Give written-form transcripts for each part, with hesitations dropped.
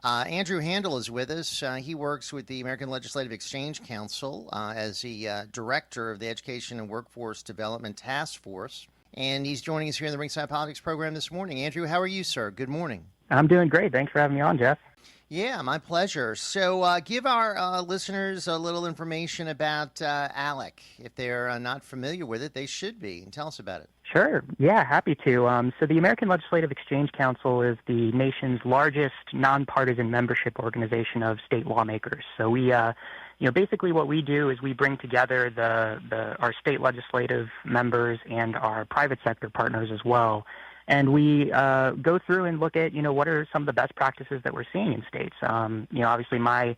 Andrew Handel is with us. He works with the American Legislative Exchange Council as the director of the Education and Workforce Development Task Force. And he's joining us here in the Ringside Politics program this morning. Andrew, how are you, sir? Good morning. I'm doing great. Thanks for having me on, Jeff. Yeah, my pleasure. So give our listeners a little information about ALEC. If they're not familiar with it, they should be. And tell us about it. Sure. Yeah, happy to. So the American Legislative Exchange Council is the nation's largest nonpartisan membership organization of state lawmakers. So we, basically what we do is we bring together our state legislative members and our private sector partners as well. And we go through and look at, what are some of the best practices that we're seeing in states. Obviously my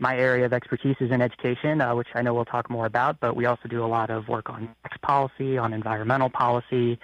area of expertise is in education, which I know we'll talk more about, but we also do a lot of work on tax policy, on environmental policy.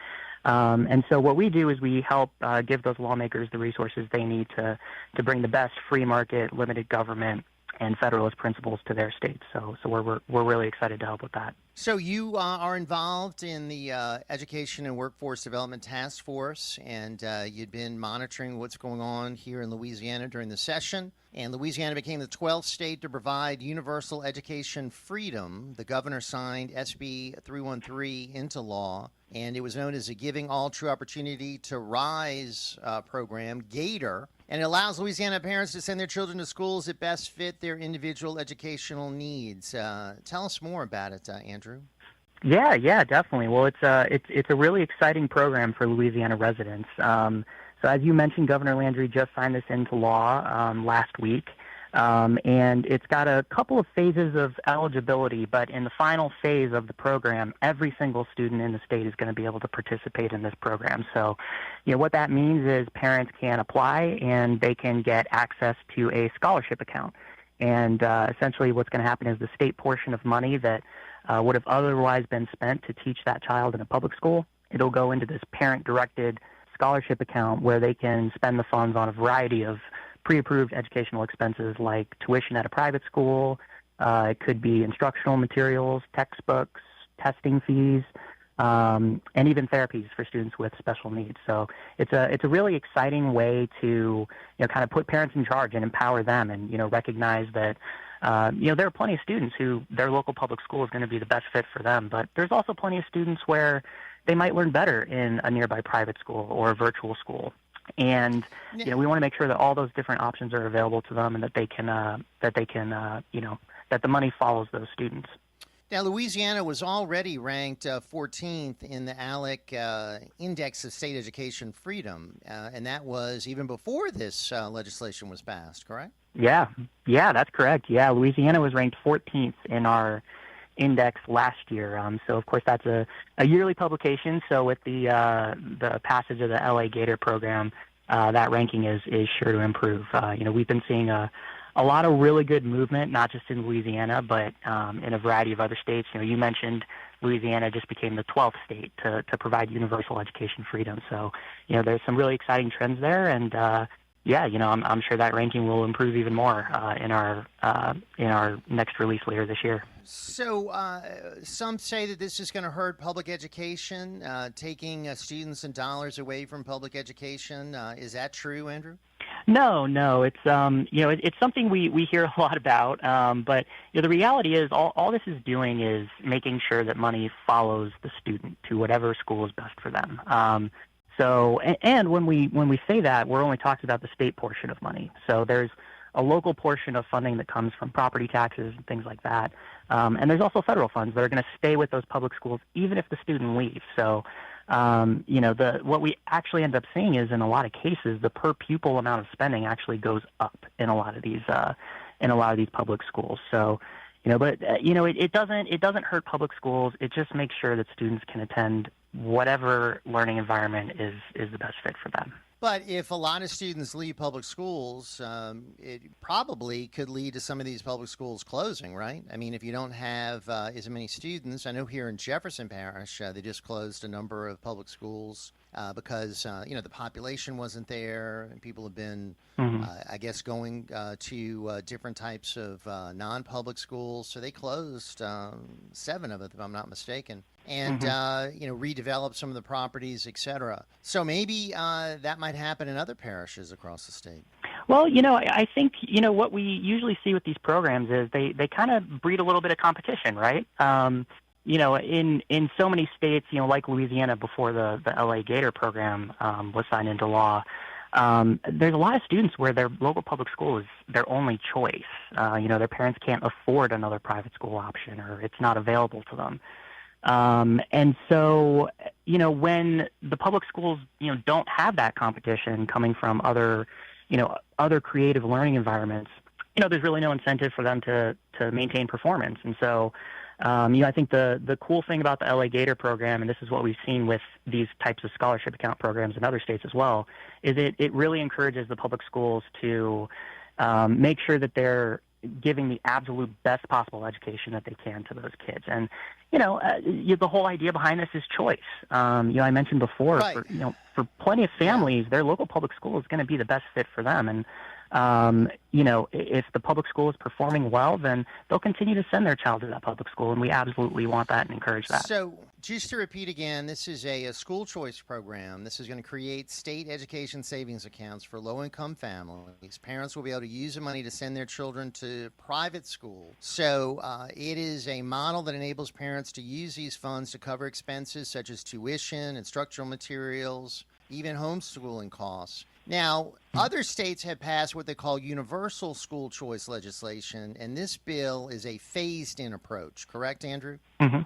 And so what we do is we help give those lawmakers the resources they need to bring the best free market, limited government, and federalist principles to their states. So we're really excited to help with that. So you are involved in the Education and Workforce Development Task Force, and you'd been monitoring what's going on here in Louisiana during the session. And Louisiana became the 12th state to provide universal education freedom. The governor signed SB 313 into law, and it was known as the Giving All True Opportunity to Rise program, GATOR. And it allows Louisiana parents to send their children to schools that best fit their individual educational needs. Tell us more about it, Andrew. Yeah, definitely. Well, it's a really exciting program for Louisiana residents. So as you mentioned, Governor Landry just signed this into law last week. And it's got a couple of phases of eligibility, but in the final phase of the program, every single student in the state is going to be able to participate in this program. So, what that means is parents can apply and they can get access to a scholarship account. And essentially what's going to happen is the state portion of money that would have otherwise been spent to teach that child in a public school, it'll go into this parent-directed scholarship account where they can spend the funds on a variety of pre-approved educational expenses like tuition at a private school. It could be instructional materials, textbooks, testing fees, and even therapies for students with special needs. So it's a really exciting way to kind of put parents in charge and empower them, and recognize that there are plenty of students who their local public school is going to be the best fit for them, but there's also plenty of students where they might learn better in a nearby private school or a virtual school. And we want to make sure that all those different options are available to them, and that they can that the money follows those students. Now, Louisiana was already ranked 14th in the ALEC Index of State Education Freedom, and that was even before this legislation was passed, correct? Yeah, that's correct. Yeah, Louisiana was ranked 14th in our index last year. So, of course, that's a yearly publication. So with the passage of the LA GATOR program, that ranking is sure to improve. We've been seeing a lot of really good movement, not just in Louisiana, but in a variety of other states. You mentioned Louisiana just became the 12th state to provide universal education freedom. So, there's some really exciting trends there, and I'm sure that ranking will improve even more in our next release later this year. So some say that this is going to hurt public education, taking students and dollars away from public education. Is that true, Andrew? No. It's it's something we hear a lot about. But the reality is all this is doing is making sure that money follows the student to whatever school is best for them. So when we say that, we're only talking about the state portion of money. So there's a local portion of funding that comes from property taxes and things like that. And there's also federal funds that are going to stay with those public schools even if the student leaves. So, what we actually end up seeing is in a lot of cases, the per pupil amount of spending actually goes up in a lot of these public schools. So, it doesn't hurt public schools. It just makes sure that students can attend whatever learning environment is the best fit for them. But if a lot of students leave public schools, it probably could lead to some of these public schools closing, right? I mean, if you don't have as many students, I know here in Jefferson Parish, they just closed a number of public schools because, the population wasn't there, and people have been, I guess, going to different types of non-public schools. So they closed 7 of it, if I'm not mistaken, and, redeveloped some of the properties, et cetera. So maybe that might happen in other parishes across the state. Well, I think, what we usually see with these programs is they kind of breed a little bit of competition, right? In so many states, like Louisiana before the LA GATOR program was signed into law, there's a lot of students where their local public school is their only choice. Their parents can't afford another private school option, or it's not available to them. And so, when the public schools, don't have that competition coming from other creative learning environments, there's really no incentive for them to maintain performance. And so, I think the cool thing about the LA GATOR program, and this is what we've seen with these types of scholarship account programs in other states as well, is it really encourages the public schools to make sure that they're giving the absolute best possible education that they can to those kids. And, the whole idea behind this is choice. I mentioned before, Right. for plenty of families, their local public school is going to be the best fit for them. And, if the public school is performing well, then they'll continue to send their child to that public school, and we absolutely want that and encourage that. So just to repeat again, this is a school choice program. This is going to create state education savings accounts for low-income families. Parents will be able to use the money to send their children to private school. So it is a model that enables parents to use these funds to cover expenses such as tuition, instructional materials, even homeschooling costs. Now, other states have passed what they call universal school choice legislation, and this bill is a phased-in approach. Correct, Andrew? Mm-hmm.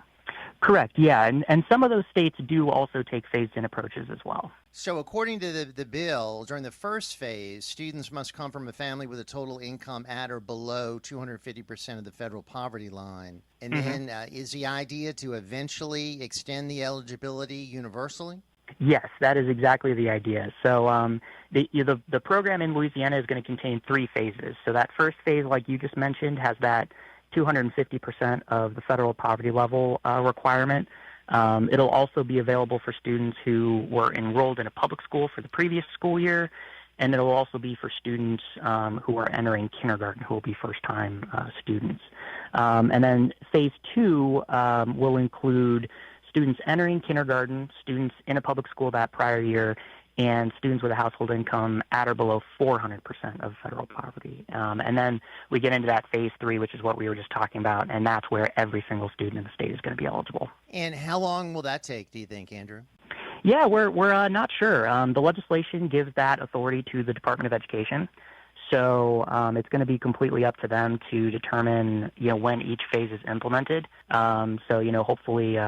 Correct, yeah. And some of those states do also take phased-in approaches as well. So according to the bill, during the first phase, students must come from a family with a total income at or below 250% of the federal poverty line. And then is the idea to eventually extend the eligibility universally? Yes, that is exactly the idea. So the program in Louisiana is going to contain 3 phases. So that first phase, like you just mentioned, has that 250% of the federal poverty level requirement. It'll also be available for students who were enrolled in a public school for the previous school year, and it'll also be for students who are entering kindergarten, who will be first-time students. And then phase 2 will include students entering kindergarten, students in a public school that prior year, and students with a household income at or below 400% of federal poverty. And then we get into that phase 3, which is what we were just talking about, and that's where every single student in the state is going to be eligible. And how long will that take, do you think, Andrew? Yeah, we're not sure. The legislation gives that authority to the Department of Education. So it's going to be completely up to them to determine, when each phase is implemented. Hopefully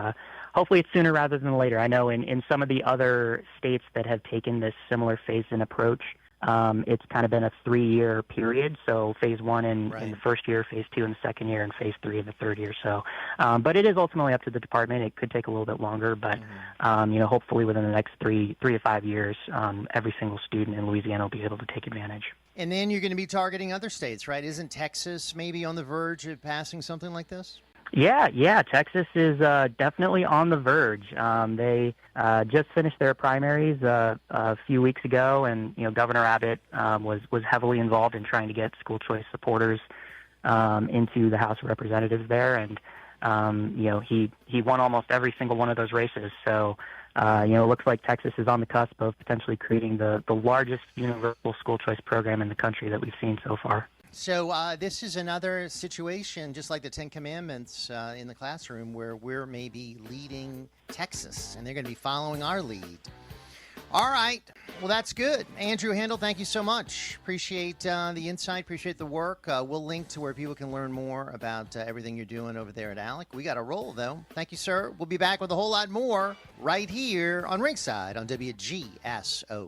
it's sooner rather than later. I know in some of the other states that have taken this similar phase-in approach, it's kind of been a 3-year period. So phase 1 in the first year, phase 2 in the second year, and phase 3 in the third year. So, but it is ultimately up to the department. It could take a little bit longer, but hopefully within the next 3 to 5 years, every single student in Louisiana will be able to take advantage. And then you're going to be targeting other states, right? Isn't Texas maybe on the verge of passing something like this? Yeah. Texas is definitely on the verge. They just finished their primaries a few weeks ago, and Governor Abbott was heavily involved in trying to get school choice supporters into the House of Representatives there, and he won almost every single one of those races. So it looks like Texas is on the cusp of potentially creating the largest universal school choice program in the country that we've seen so far. So this is another situation, just like the Ten Commandments in the classroom, where we're maybe leading Texas, and they're going to be following our lead. All right. Well, that's good. Andrew Handel, thank you so much. Appreciate the insight. Appreciate the work. We'll link to where people can learn more about everything you're doing over there at ALEC. We got a roll, though. Thank you, sir. We'll be back with a whole lot more right here on Ringside on WGSO.